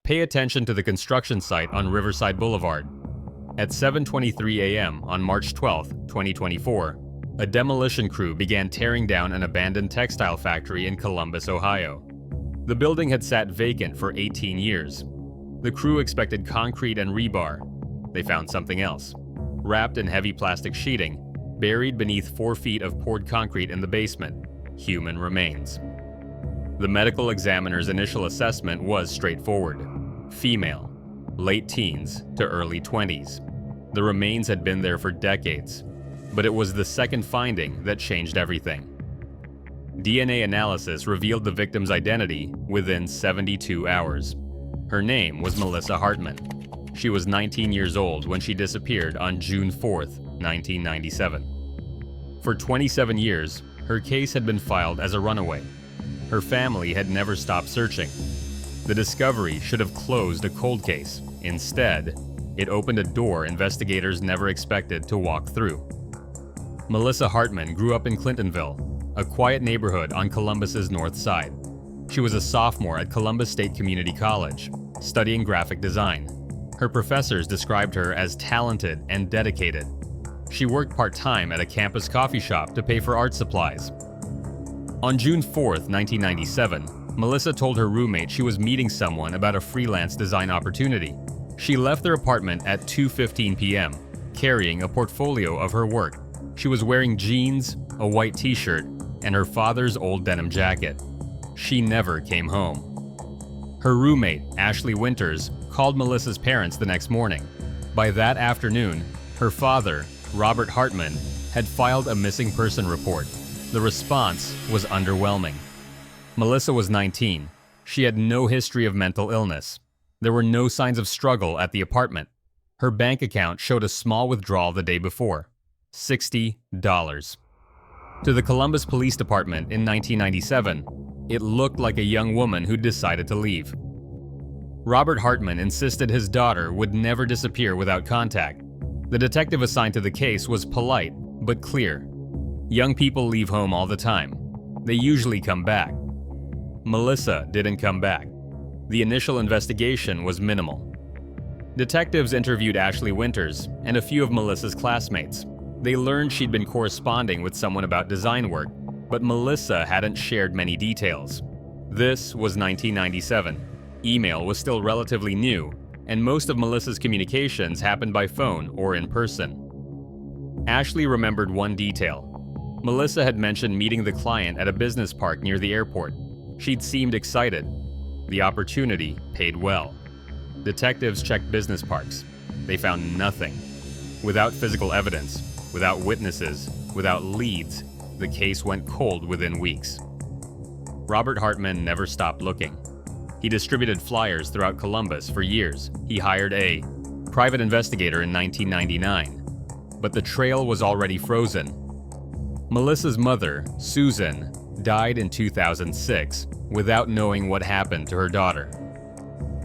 Pay attention to the construction site on Riverside Boulevard. At 7:23 a.m. on March 12, 2024, a demolition crew began tearing down an abandoned textile factory in Columbus, Ohio. The building had sat vacant for 18 years. The crew expected concrete and rebar. They found something else. Wrapped in heavy plastic sheeting, buried beneath 4 feet of poured concrete in the basement, human remains. The medical examiner's initial assessment was straightforward. Female, late teens to early 20s. The remains had been there for decades, but it was the second finding that changed everything. DNA analysis revealed the victim's identity within 72 hours. Her name was Melissa Hartman. She was 19 years old when she disappeared on June 4, 1997. For 27 years, her case had been filed as a runaway. Her family had never stopped searching. The discovery should have closed a cold case. Instead, it opened a door investigators never expected to walk through. Melissa Hartman grew up in Clintonville, a quiet neighborhood on Columbus's north side. She was a sophomore at Columbus State Community College, studying graphic design. Her professors described her as talented and dedicated. She worked part-time at a campus coffee shop to pay for art supplies. On June 4, 1997, Melissa told her roommate she was meeting someone about a freelance design opportunity. She left their apartment at 2:15 p.m., carrying a portfolio of her work. She was wearing jeans, a white t-shirt, and her father's old denim jacket. She never came home. Her roommate, Ashley Winters, called Melissa's parents the next morning. By that afternoon, her father, Robert Hartman, had filed a missing person report. The response was underwhelming. Melissa was 19. She had no history of mental illness. There were no signs of struggle at the apartment. Her bank account showed a small withdrawal the day before, $60. To the Columbus Police Department in 1997, it looked like a young woman who'd decided to leave. Robert Hartman insisted his daughter would never disappear without contact. The detective assigned to the case was polite, but clear. Young people leave home all the time. They usually come back. Melissa didn't come back. The initial investigation was minimal. Detectives interviewed Ashley Winters and a few of Melissa's classmates. They learned she'd been corresponding with someone about design work, but Melissa hadn't shared many details. This was 1997. Email was still relatively new, and most of Melissa's communications happened by phone or in person. Ashley remembered one detail. Melissa had mentioned meeting the client at a business park near the airport. She'd seemed excited. The opportunity paid well. Detectives checked business parks. They found nothing. Without physical evidence, without witnesses, without leads, the case went cold within weeks. Robert Hartman never stopped looking. He distributed flyers throughout Columbus for years. He hired a private investigator in 1999. But the trail was already frozen. Melissa's mother, Susan, died in 2006 without knowing what happened to her daughter.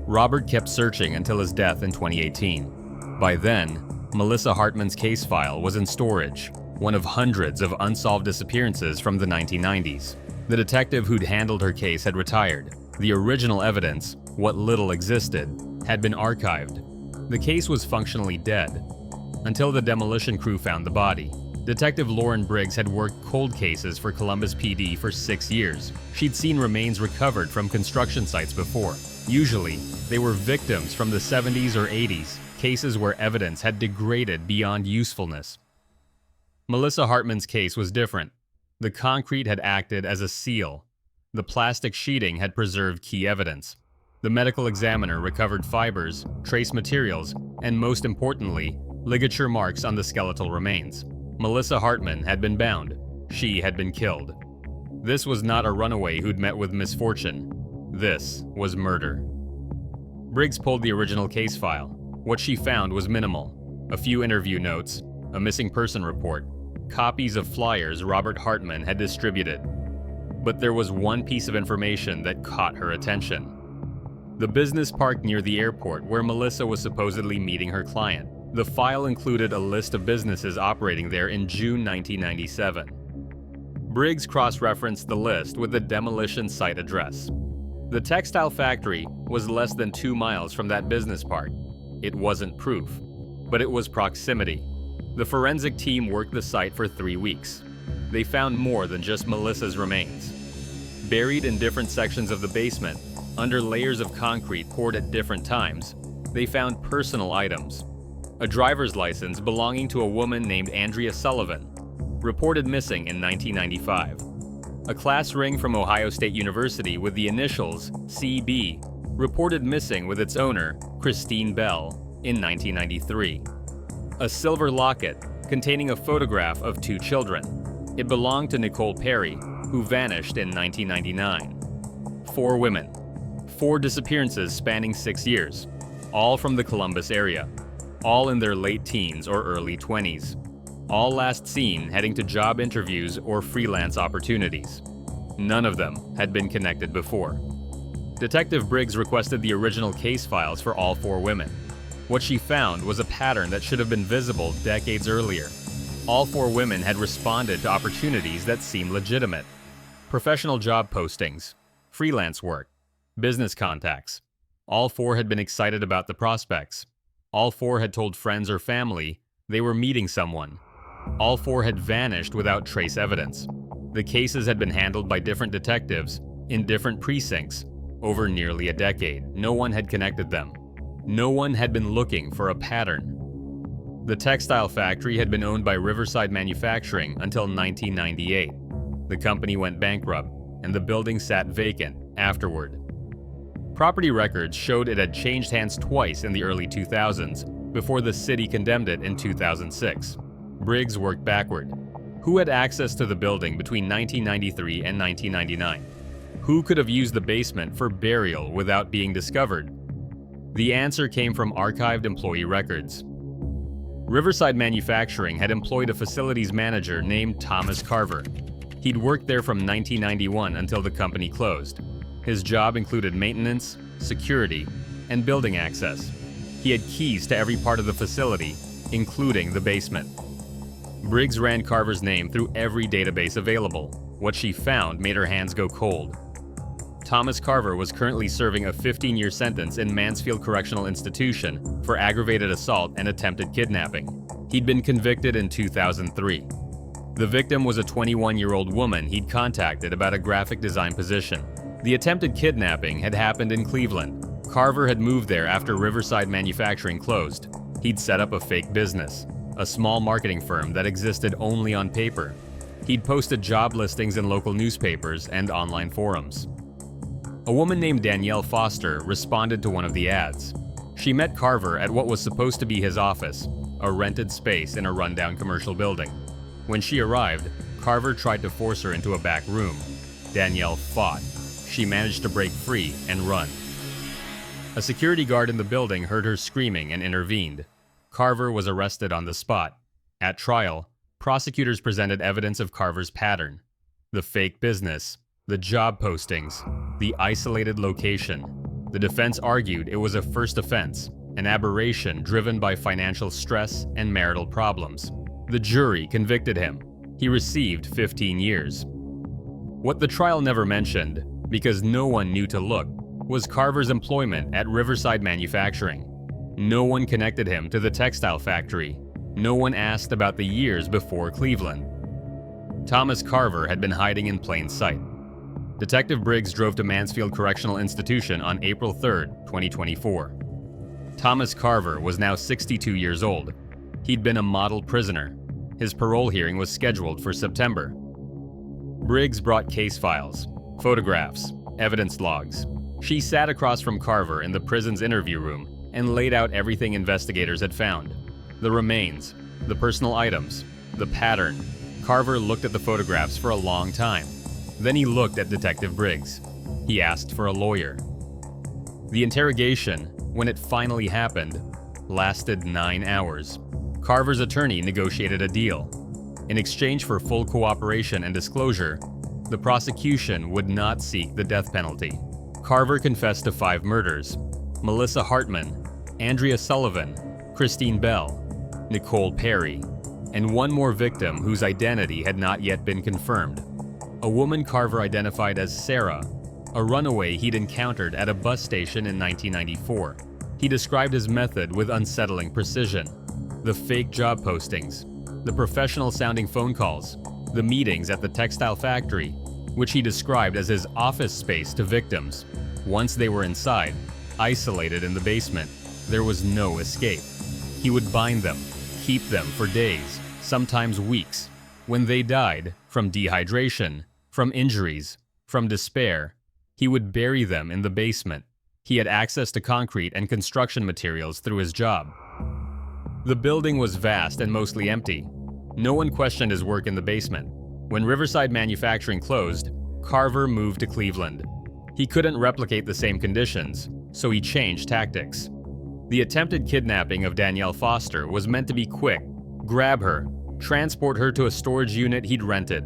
Robert kept searching until his death in 2018. By then, Melissa Hartman's case file was in storage, one of hundreds of unsolved disappearances from the 1990s. The detective who'd handled her case had retired. The original evidence, what little existed, had been archived. The case was functionally dead, until the demolition crew found the body. Detective Lauren Briggs had worked cold cases for Columbus PD for 6 years. She'd seen remains recovered from construction sites before. Usually, they were victims from the 70s or 80s, cases where evidence had degraded beyond usefulness. Melissa Hartman's case was different. The concrete had acted as a seal. The plastic sheeting had preserved key evidence. The medical examiner recovered fibers, trace materials, and most importantly, ligature marks on the skeletal remains. Melissa Hartman had been bound. She had been killed. This was not a runaway who'd met with misfortune. This was murder. Briggs pulled the original case file. What she found was minimal. A few interview notes, a missing person report, copies of flyers Robert Hartman had distributed. But there was one piece of information that caught her attention. The business park near the airport where Melissa was supposedly meeting her client. The file included a list of businesses operating there in June 1997. Briggs cross-referenced the list with the demolition site address. The textile factory was less than 2 miles from that business park. It wasn't proof, but it was proximity. The forensic team worked the site for 3 weeks. They found more than just Melissa's remains. Buried in different sections of the basement, under layers of concrete poured at different times, they found personal items. A driver's license belonging to a woman named Andrea Sullivan, reported missing in 1995. A class ring from Ohio State University with the initials CB, reported missing with its owner, Christine Bell, in 1993. A silver locket containing a photograph of 2 children. It belonged to Nicole Perry, who vanished in 1999. 4 women. 4 disappearances spanning 6 years, all from the Columbus area, all in their late teens or early 20s. All last seen heading to job interviews or freelance opportunities. None of them had been connected before. Detective Briggs requested the original case files for all 4 women. What she found was a pattern that should have been visible decades earlier. All 4 women had responded to opportunities that seemed legitimate. Professional job postings, freelance work, business contacts. All 4 had been excited about the prospects. All 4 had told friends or family they were meeting someone. All 4 had vanished without trace evidence. The cases had been handled by different detectives in different precincts over nearly a decade. No one had connected them. No one had been looking for a pattern. The textile factory had been owned by Riverside Manufacturing until 1998. The company went bankrupt, and the building sat vacant afterward. Property records showed it had changed hands twice in the early 2000s before the city condemned it in 2006. Briggs worked backward. Who had access to the building between 1993 and 1999? Who could have used the basement for burial without being discovered? The answer came from archived employee records. Riverside Manufacturing had employed a facilities manager named Thomas Carver. He'd worked there from 1991 until the company closed. His job included maintenance, security, and building access. He had keys to every part of the facility, including the basement. Briggs ran Carver's name through every database available. What she found made her hands go cold. Thomas Carver was currently serving a 15-year sentence in Mansfield Correctional Institution for aggravated assault and attempted kidnapping. He'd been convicted in 2003. The victim was a 21-year-old woman he'd contacted about a graphic design position. The attempted kidnapping had happened in Cleveland. Carver had moved there after Riverside Manufacturing closed. He'd set up a fake business, a small marketing firm that existed only on paper. He'd posted job listings in local newspapers and online forums. A woman named Danielle Foster responded to one of the ads. She met Carver at what was supposed to be his office, a rented space in a rundown commercial building. When she arrived, Carver tried to force her into a back room. Danielle fought. She managed to break free and run. A security guard in the building heard her screaming and intervened. Carver was arrested on the spot. At trial, prosecutors presented evidence of Carver's pattern: the fake business, the job postings, the isolated location. The defense argued it was a first offense, an aberration driven by financial stress and marital problems. The jury convicted him. He received 15 years. What the trial never mentioned, because no one knew to look, was Carver's employment at Riverside Manufacturing. No one connected him to the textile factory. No one asked about the years before Cleveland. Thomas Carver had been hiding in plain sight. Detective Briggs drove to Mansfield Correctional Institution on April 3, 2024. Thomas Carver was now 62 years old. He'd been a model prisoner. His parole hearing was scheduled for September. Briggs brought case files, photographs, evidence logs. She sat across from Carver in the prison's interview room and laid out everything investigators had found. The remains, the personal items, the pattern. Carver looked at the photographs for a long time. Then he looked at Detective Briggs. He asked for a lawyer. The interrogation, when it finally happened, lasted 9 hours. Carver's attorney negotiated a deal. In exchange for full cooperation and disclosure, the prosecution would not seek the death penalty. Carver confessed to 5 murders: Melissa Hartman, Andrea Sullivan, Christine Bell, Nicole Perry, and one more victim whose identity had not yet been confirmed. A woman Carver identified as Sarah, a runaway he'd encountered at a bus station in 1994. He described his method with unsettling precision. The fake job postings, the professional-sounding phone calls, the meetings at the textile factory, which he described as his office space to victims. Once they were inside, isolated in the basement, there was no escape. He would bind them, keep them for days, sometimes weeks. When they died, from dehydration, from injuries, from despair, he would bury them in the basement. He had access to concrete and construction materials through his job. The building was vast and mostly empty. No one questioned his work in the basement. When Riverside Manufacturing closed, Carver moved to Cleveland. He couldn't replicate the same conditions, so he changed tactics. The attempted kidnapping of Danielle Foster was meant to be quick. Grab her, transport her to a storage unit he'd rented.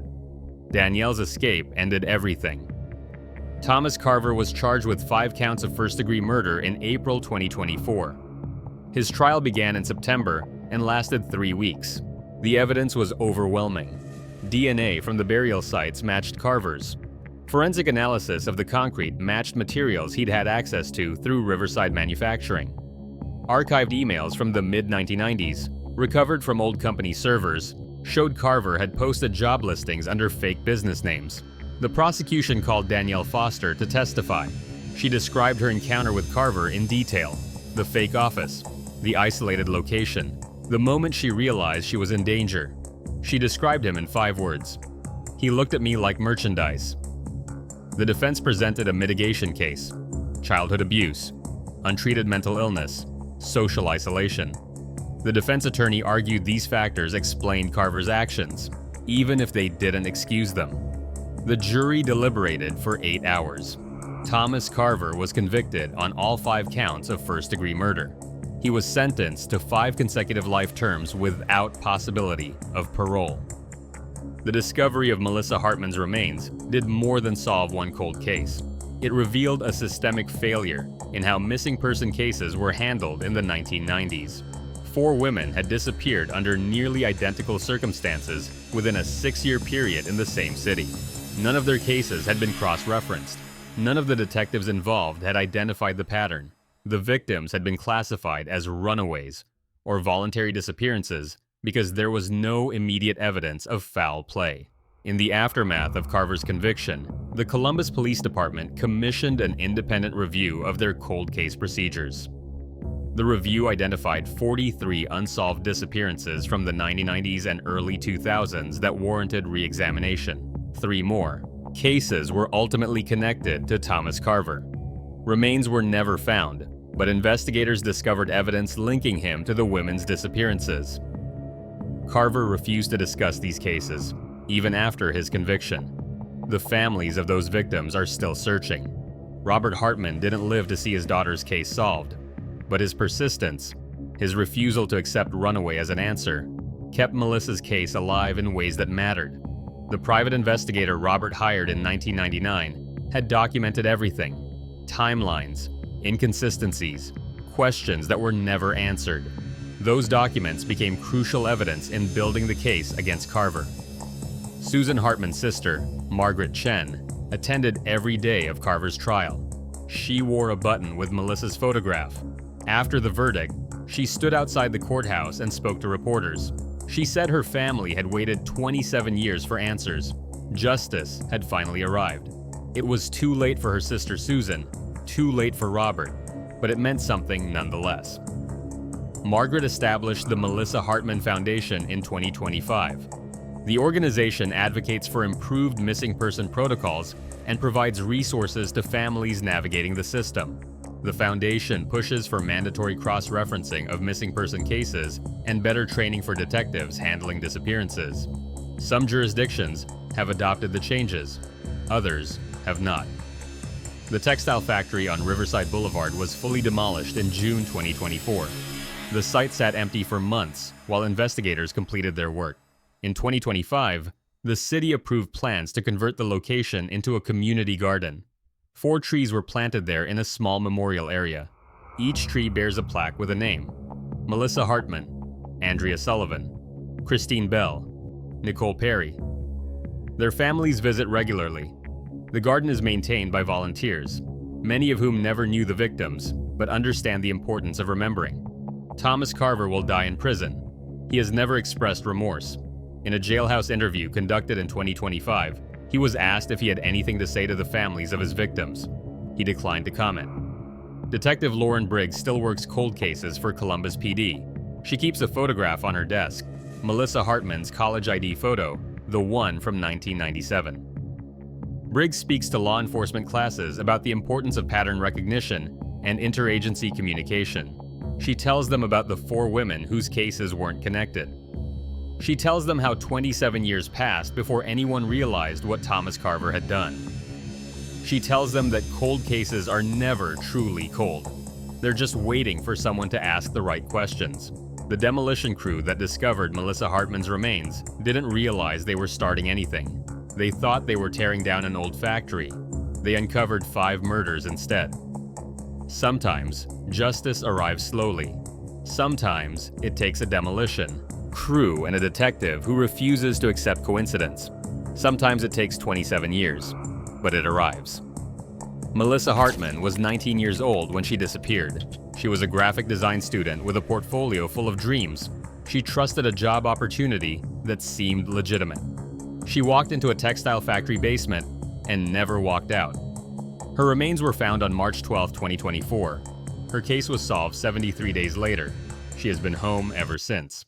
Danielle's escape ended everything. Thomas Carver was charged with 5 counts of first-degree murder in April 2024. His trial began in September and lasted 3 weeks. The evidence was overwhelming. DNA from the burial sites matched Carver's. Forensic analysis of the concrete matched materials he'd had access to through Riverside Manufacturing. Archived emails from the mid-1990s, recovered from old company servers, showed Carver had posted job listings under fake business names. The prosecution called Danielle Foster to testify. She described her encounter with Carver in detail: the fake office, the isolated location, the moment she realized she was in danger. She described him in 5 words: "He looked at me like merchandise." The defense presented a mitigation case: childhood abuse, untreated mental illness, social isolation. The defense attorney argued these factors explained Carver's actions, even if they didn't excuse them. The jury deliberated for 8 hours. Thomas Carver was convicted on all 5 counts of first-degree murder. He was sentenced to 5 consecutive life terms without possibility of parole. The discovery of Melissa Hartman's remains did more than solve one cold case. It revealed a systemic failure in how missing person cases were handled in the 1990s. 4 women had disappeared under nearly identical circumstances within a 6-year period in the same city. None of their cases had been cross-referenced. None of the detectives involved had identified the pattern. The victims had been classified as runaways, or voluntary disappearances, because there was no immediate evidence of foul play. In the aftermath of Carver's conviction, the Columbus Police Department commissioned an independent review of their cold case procedures. The review identified 43 unsolved disappearances from the 1990s and early 2000s that warranted re-examination. 3 more cases were ultimately connected to Thomas Carver. Remains were never found, but investigators discovered evidence linking him to the women's disappearances. Carver refused to discuss these cases, even after his conviction. The families of those victims are still searching. Robert Hartman didn't live to see his daughter's case solved, but his persistence, his refusal to accept runaway as an answer, kept Melissa's case alive in ways that mattered. The private investigator Robert hired in 1999 had documented everything: timelines, inconsistencies, questions that were never answered. Those documents became crucial evidence in building the case against Carver. Susan Hartman's sister, Margaret Chen, attended every day of Carver's trial. She wore a button with Melissa's photograph. After the verdict, she stood outside the courthouse and spoke to reporters. She said her family had waited 27 years for answers. Justice had finally arrived. It was too late for her sister Susan, too late for Robert, but it meant something nonetheless. Margaret established the Melissa Hartman Foundation in 2025. The organization advocates for improved missing person protocols and provides resources to families navigating the system. The foundation pushes for mandatory cross-referencing of missing person cases and better training for detectives handling disappearances. Some jurisdictions have adopted the changes, others have not. The textile factory on Riverside Boulevard was fully demolished in June 2024. The site sat empty for months while investigators completed their work. In 2025, the city approved plans to convert the location into a community garden. 4 trees were planted there in a small memorial area. Each tree bears a plaque with a name: Melissa Hartman, Andrea Sullivan, Christine Bell, Nicole Perry. Their families visit regularly. The garden is maintained by volunteers, many of whom never knew the victims, but understand the importance of remembering. Thomas Carver will die in prison. He has never expressed remorse. In a jailhouse interview conducted in 2025, he was asked if he had anything to say to the families of his victims. He declined to comment. Detective Lauren Briggs still works cold cases for Columbus PD. She keeps a photograph on her desk, Melissa Hartman's college ID photo, the one from 1997. Briggs speaks to law enforcement classes about the importance of pattern recognition and interagency communication. She tells them about the 4 women whose cases weren't connected. She tells them how 27 years passed before anyone realized what Thomas Carver had done. She tells them that cold cases are never truly cold. They're just waiting for someone to ask the right questions. The demolition crew that discovered Melissa Hartman's remains didn't realize they were starting anything. They thought they were tearing down an old factory. They uncovered 5 murders instead. Sometimes, justice arrives slowly. Sometimes, it takes a demolition crew and a detective who refuses to accept coincidence. Sometimes it takes 27 years, but it arrives. Melissa Hartman was 19 years old when she disappeared. She was a graphic design student with a portfolio full of dreams. She trusted a job opportunity that seemed legitimate. She walked into a textile factory basement and never walked out. Her remains were found on March 12, 2024. Her case was solved 73 days later. She has been home ever since.